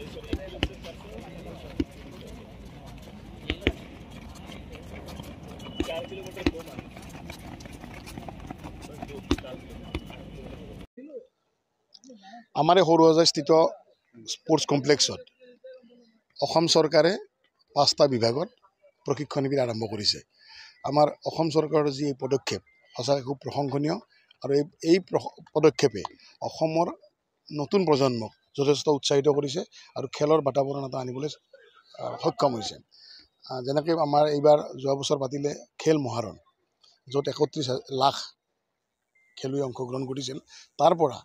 আমাৰ সৰুসজাই স্থিত স্পৰ্টছ কমপ্লেক্সত অসম চৰকাৰে 5টা বিভাগত প্ৰশিক্ষণ শিবিৰ আৰম্ভ কৰিছে। আমাৰ অসম চৰকাৰৰ যি পদক্ষেপ সঁচাকৈ খুব প্ৰশংসনীয় আৰু এই পদক্ষেপে অসমৰ নতুন প্ৰজন্মক যথেষ্ট উৎসাহিত কৰিছে আৰু খেলৰ বাতাবৰণ এটা আনিবলৈ সক্ষম হৈছে। যেনেকৈ আমাৰ এইবাৰ যোৱা বছৰ পাতিলে খেল মহাৰণ, য'ত 31 লাখ খেলুৱৈ অংশগ্ৰহণ কৰিছিল। তাৰ পৰা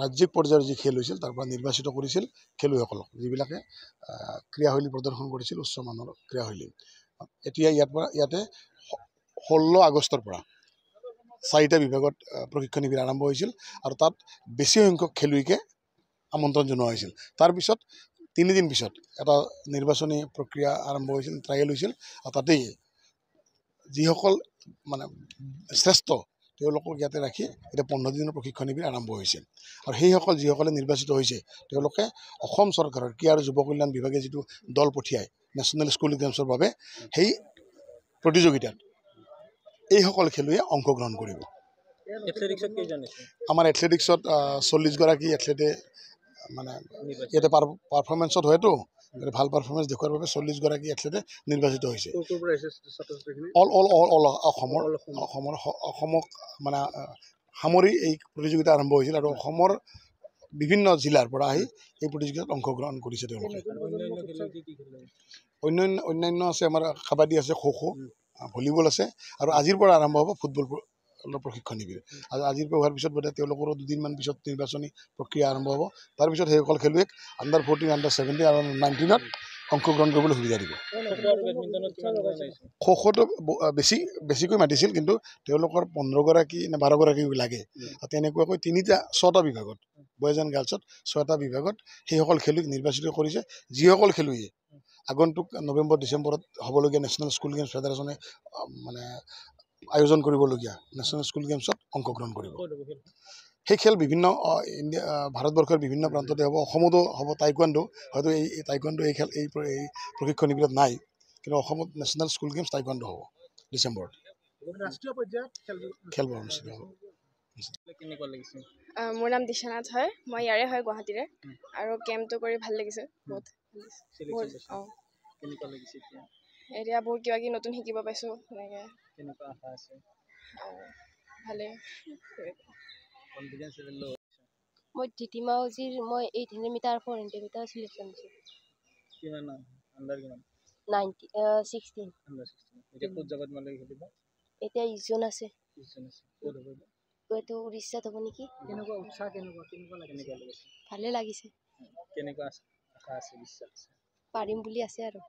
ৰাজ্যিক পৰ্যায়ৰ যি খেল হৈছিল তাৰ পৰা নিৰ্বাচিত কৰিছিল খেলুৱৈসকলক, যিবিলাকে ক্ৰীড়াশৈলী প্ৰদৰ্শন কৰিছিল উচ্চমানৰ ক্ৰীড়াশৈলী। এতিয়া ইয়াতে 16 আগষ্টৰ পৰা 4টা বিভাগত প্ৰশিক্ষণ শিবিৰ আৰম্ভ হৈছিল আৰু তাত বেছি সংখ্যক খেলুৱৈকে আমন্ত্ৰণ জনোৱা হৈছিল। তাৰপিছত 3 দিন পিছত এটা নিৰ্বাচনী প্ৰক্ৰিয়া আৰম্ভ হৈছিল, ট্ৰায়েল হৈছিল আৰু তাতেই যিসকল মানে শ্ৰেষ্ঠ তেওঁলোকক ইয়াতে ৰাখি এতিয়া 15 দিনৰ প্ৰশিক্ষণ শিবিৰ আৰম্ভ হৈছে। আৰু সেইসকল যিসকলে নিৰ্বাচিত হৈছে তেওঁলোকে অসম চৰকাৰৰ ক্ৰীড়া আৰু যুৱ কল্যাণ বিভাগে যিটো দল পঠিয়ায় নেশ্যনেল স্কুল গেমছৰ বাবে, সেই প্ৰতিযোগিতাত এইসকল খেলুৱৈয়ে অংশগ্ৰহণ কৰিব। আমাৰ এথলেটিক্সত 40 গৰাকী এথলেটে মানে ইয়াতে পাৰফৰ্মেঞ্চত হয়তো ভাল পাৰফৰ্মেঞ্চ দেখুৱাৰ বাবে 40 গৰাকী এথলেটে নিৰ্বাচিত হৈছে। অসমক মানে সামৰি এই প্ৰতিযোগিতা আৰম্ভ হৈছিল আৰু অসমৰ বিভিন্ন জিলাৰ পৰা আহি এই প্ৰতিযোগিতাত অংশগ্ৰহণ কৰিছে তেওঁলোকে। অন্যান্য আছে, আমাৰ কাবাডী আছে, খো-খো, ভলীবল আছে আৰু আজিৰ পৰা আৰম্ভ হ'ব ফুটবল প্ৰশিক্ষণ শিবিৰ। আৰু আজিৰ পৰা হোৱাৰ পিছত বোধহয় তেওঁলোকৰো 2 দিনমান পিছত নিৰ্বাচনী প্ৰক্ৰিয়া আৰম্ভ হ'ব। তাৰপিছত সেইসকল খেলুৱৈক আণ্ডাৰ 14, আণ্ডাৰ 17 আৰু 19ত অংশগ্ৰহণ কৰিবলৈ সুবিধা দিব। খো-খোটো বেছিকৈ মাতিছিল, কিন্তু তেওঁলোকৰ 15 গৰাকী নে 12 গৰাকী লাগে। তেনেকুৱাকৈ 6টা বিভাগত বয়জ এণ্ড গাৰ্লছত 6টা বিভাগত সেইসকল খেলুৱৈক নিৰ্বাচিত কৰিছে, যিসকল খেলুৱৈয়ে আগন্তুক নৱেম্বৰ ডিচেম্বৰত হ'বলগীয়া নেশ্যনেল স্কুল গেমছ ফেডাৰেশ্যনে মানে আয়োজন কৰিবলগীয়া নেশ্যনেল স্কুল গেমছত অংশগ্ৰহণ কৰিব। সেই খেল বিভিন্ন ভাৰতবৰ্ষৰ বিভিন্ন প্ৰান্ততে হ'ব, অসমতো হ'ব। টাইকোৱাণ্ডো হয়তো এই টাইকোৱাণ্ডো এই খেল এই প্ৰশিক্ষণ শিবিৰত নাই, কিন্তু অসমত নেশ্যনেল স্কুল গেমছ টাইকোৱাণ্ডো হ'ব ডিচেম্বৰত। ৰাষ্ট্ৰীয় পৰ্যায়ত খেলবোৰ অনুষ্ঠিত হ'ব। মোৰ নাম দিশানাথ হয়, মই ইয়াৰে হয় গুৱাহাটীৰে, আৰু কেম্পটো কৰি ভাল লাগিছে বহুত। এতিয়া বহুত কিবা কিবি নতুন শিকিব পাইছোঁ, সেনেকৈ ভালে। মই ধিতিমা উজিৰ, মই 800 মিটাৰ 400 মিটাৰ চিলেকশ্যন হৈছোঁ। 16। এতিয়া ইজন আছে, এইটো উৰিষ্যাত হ'ব নেকি। ভালে লাগিছে, পাৰিম বুলি আছে আৰু।